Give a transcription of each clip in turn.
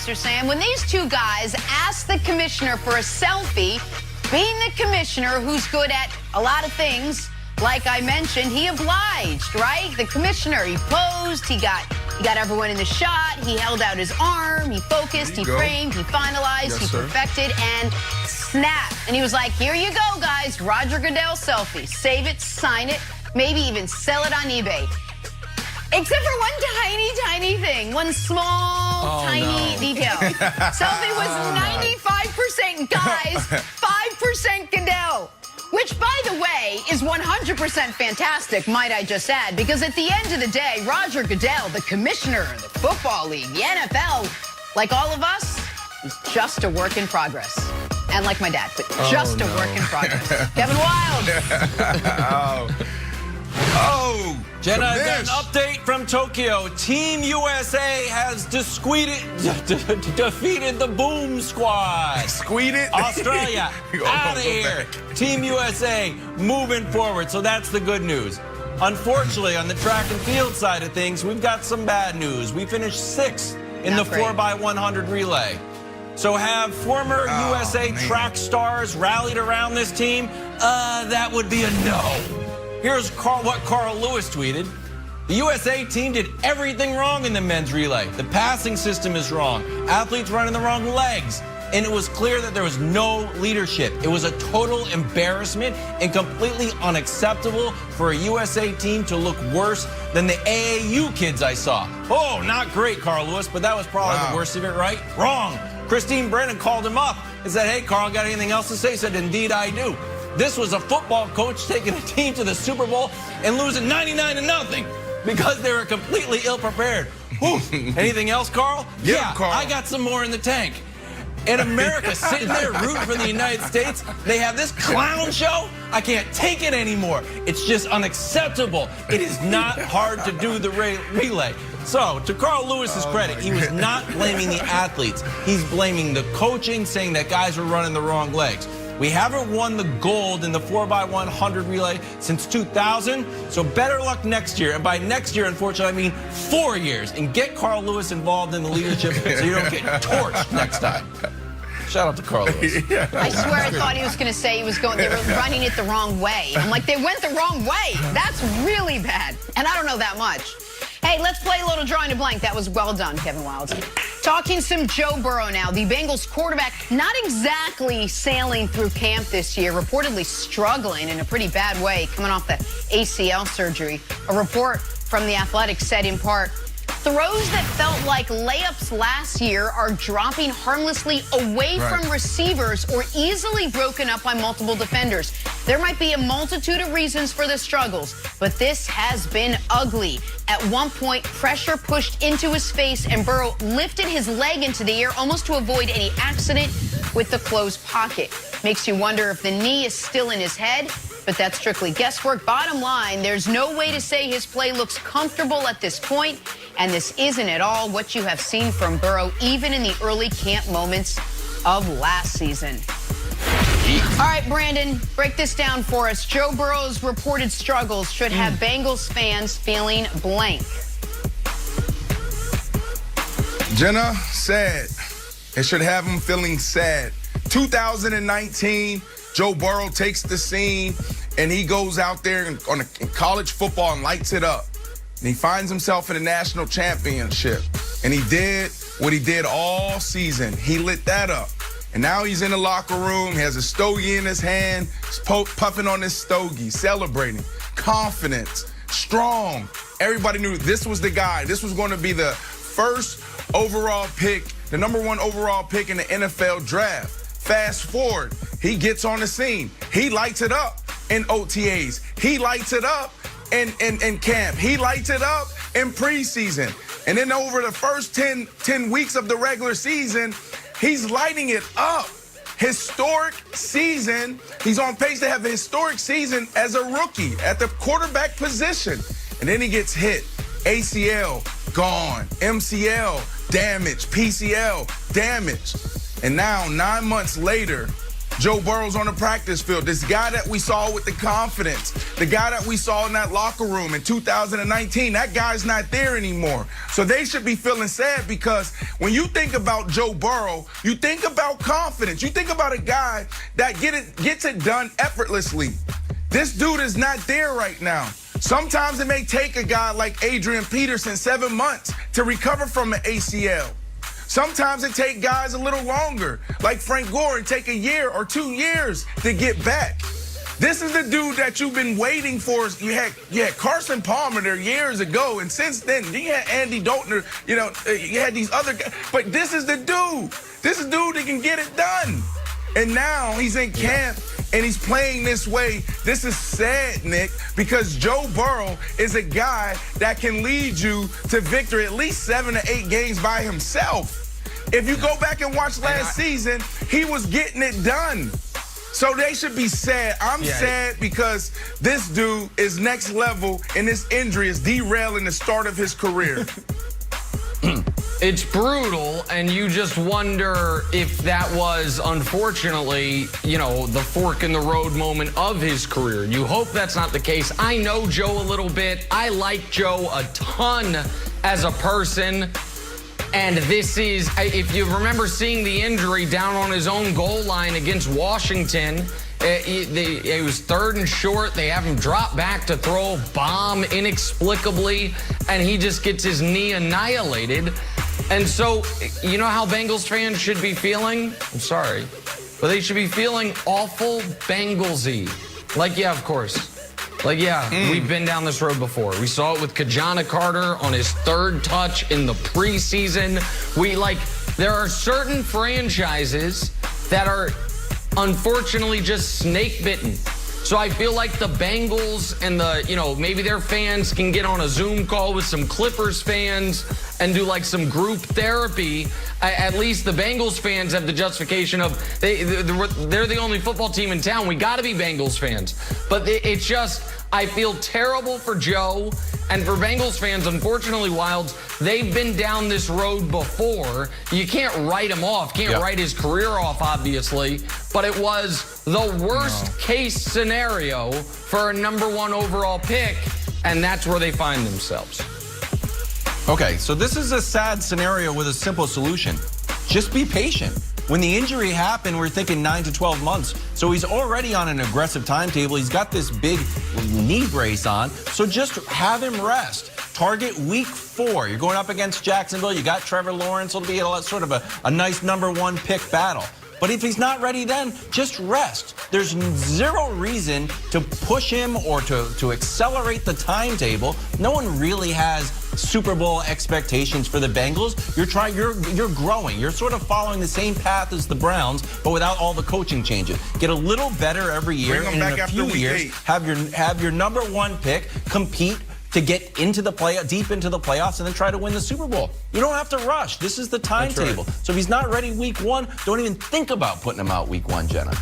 Mr. Sam, when these two guys asked the commissioner for a selfie, being the commissioner who's good at a lot of things, like I mentioned, he obliged, right? The commissioner, he posed, he got everyone in the shot, he held out his arm, he focused, he framed, he finalized, he perfected, and snap. And he was like, here you go, guys, Roger Goodell selfie. Save it, sign it, maybe even sell it on eBay. Except for one tiny thing, one small, tiny detail. Selfie was 95% guys, 5% Goodell. Which, by the way, is 100% fantastic, might I just add, because at the end of the day, Roger Goodell, the commissioner of the Football League, the NFL, like all of us, is just a work in progress. And like my dad, but just a work in progress. Kevin Wild. Jenna, I got an update from Tokyo. Team USA has defeated the Boom Squad. Australia, out of here. Team USA moving forward, so that's the good news. Unfortunately, on the track and field side of things, we've got some bad news. We finished 6th in the 4x100 relay. So have former USA track stars rallied around this team? That would be a no. Here's what Carl Lewis tweeted. The USA team did everything wrong in the men's relay. The passing system is wrong. Athletes running the wrong legs. And it was clear that there was no leadership. It was a total embarrassment and completely unacceptable for a USA team to look worse than the AAU kids I saw. Oh, not great, Carl Lewis, but that was probably the worst of it, right? Wrong. Christine Brennan called him up and said, hey, Carl, got anything else to say? He said, indeed, I do. This was a football coach taking a team to the Super Bowl and losing 99-0 because they were completely ill-prepared. Anything else, Carl? Yeah, Carl. I got some more in the tank. In America, sitting there rooting for the United States, they have this clown show. I can't take it anymore. It's just unacceptable. It is not hard to do the relay. So, to Carl Lewis's credit, he was not blaming the athletes. He's blaming the coaching, saying that guys were running the wrong legs. We haven't won the gold in the 4x100 relay since 2000, so better luck next year. And by next year, unfortunately, I mean 4 years. And get Carl Lewis involved in the leadership so you don't get torched next time. Shout out to Carl Lewis. I swear I thought he was going to say they were running it the wrong way. I'm like, they went the wrong way. That's really bad. And I don't know that much. Hey, let's play a little drawing a blank. That was well done, Kevin Wild. Talking some Joe Burrow now. The Bengals quarterback not exactly sailing through camp this year, reportedly struggling in a pretty bad way, coming off the ACL surgery. A report from The Athletic said in part, throws that felt like layups last year are dropping harmlessly away from receivers or easily broken up by multiple defenders. There might be a multitude of reasons for the struggles, but this has been ugly. At one point, pressure pushed into his face and Burrow lifted his leg into the air almost to avoid any accident with the closed pocket. Makes you wonder if the knee is still in his head, but that's strictly guesswork. Bottom line, there's no way to say his play looks comfortable at this point, and this isn't at all what you have seen from Burrow, even in the early camp moments of last season. All right, Brandon, break this down for us. Joe Burrow's reported struggles should have Bengals fans feeling blank. Jenna, sad. It should have them feeling sad. 2019, Joe Burrow takes the scene, and he goes out there in college football and lights it up. And he finds himself in a national championship. And he did what he did all season. He lit that up. And now he's in the locker room. He has a stogie in his hand. He's puffing on his stogie, celebrating. Confidence, strong. Everybody knew this was the guy. This was going to be the first overall pick, the #1 overall pick in the NFL draft. Fast forward, he gets on the scene. He lights it up in OTAs. He lights it up in camp. He lights it up in preseason. And then over the first 10 weeks of the regular season, he's lighting it up. Historic season. He's on pace to have a historic season as a rookie at the quarterback position. And then he gets hit. ACL, gone. MCL, damage. PCL, damage. And now, 9 months later, Joe Burrow's on the practice field. This guy that we saw with the confidence, the guy that we saw in that locker room in 2019, that guy's not there anymore. So they should be feeling sad because when you think about Joe Burrow, you think about confidence. You think about a guy that gets it done effortlessly. This dude is not there right now. Sometimes it may take a guy like Adrian Peterson 7 months to recover from an ACL. Sometimes it takes guys a little longer, like Frank Gore, and take a year or 2 years to get back. This is the dude that you've been waiting for. You had Carson Palmer there years ago, and since then, you had Andy Dalton, you had these other guys. But this is the dude. This is the dude that can get it done. And now he's in camp, and he's playing this way. This is sad, Nick, because Joe Burrow is a guy that can lead you to victory at least 7 to 8 games by himself. If you go back and watch last season, he was getting it done. So they should be sad. I'm sad because this dude is next level, and this injury is derailing the start of his career. It's brutal, and you just wonder if that was, unfortunately, the fork in the road moment of his career. You hope that's not the case. I know Joe a little bit. I like Joe a ton as a person. And this is, if you remember seeing the injury down on his own goal line against Washington, it was 3rd and short. They have him drop back to throw a bomb inexplicably, and he just gets his knee annihilated. And so, you know how Bengals fans should be feeling? I'm sorry, but they should be feeling awful Bengalsy. Like, yeah, of course. Like, yeah, we've been down this road before. We saw it with Kajana Carter on his 3rd touch in the preseason. There are certain franchises that are unfortunately just snake bitten. So I feel like the Bengals and maybe their fans can get on a Zoom call with some Clippers fans and do like some group therapy. At least the Bengals fans have the justification of they're the only football team in town. We got to be Bengals fans. But it's just, I feel terrible for Joe and for Bengals fans. Unfortunately, Wilds, they've been down this road before. You can't write him off, can't write his career off, obviously. But it was the worst case scenario for a #1 overall pick, and that's where they find themselves. Okay, so this is a sad scenario with a simple solution. Just be patient. When the injury happened, we were thinking 9 to 12 months. So he's already on an aggressive timetable. He's got this big knee brace on. So just have him rest. Target week 4. You're going up against Jacksonville. You got Trevor Lawrence. It'll be sort of a nice #1 pick battle. But if he's not ready then, just rest. There's zero reason to push him or to accelerate the timetable. No one really has Super Bowl expectations for the Bengals. You're growing. You're sort of following the same path as the Browns, but without all the coaching changes. Get a little better every year. Bring them back after week 8. Have your #1 pick, compete to get into deep into the playoffs, and then try to win the Super Bowl. You don't have to rush. This is the timetable. Right. So if he's not ready week 1, don't even think about putting him out week 1, Jenna.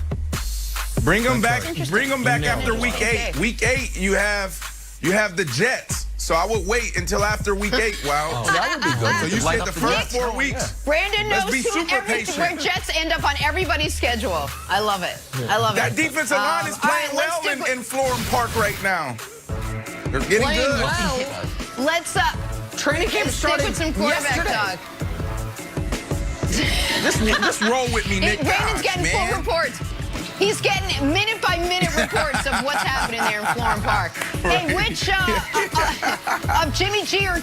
Bring him back. Bring him back after week 8. Week 8, you have the Jets. So I would wait until after week 8. Wow, that would be good. So you said the first 4 weeks. Brandon knows where Jets end up on everybody's schedule. I love it. I love it. That defensive line is playing well in Florham Park right now. They're getting good. Well. Let's training camp started with some quarterback talk. Just roll with me, Nick. Brandon's getting full reports. He's getting minute-by-minute reports of what's happening there in Florham Park. Hey, which of Jimmy G or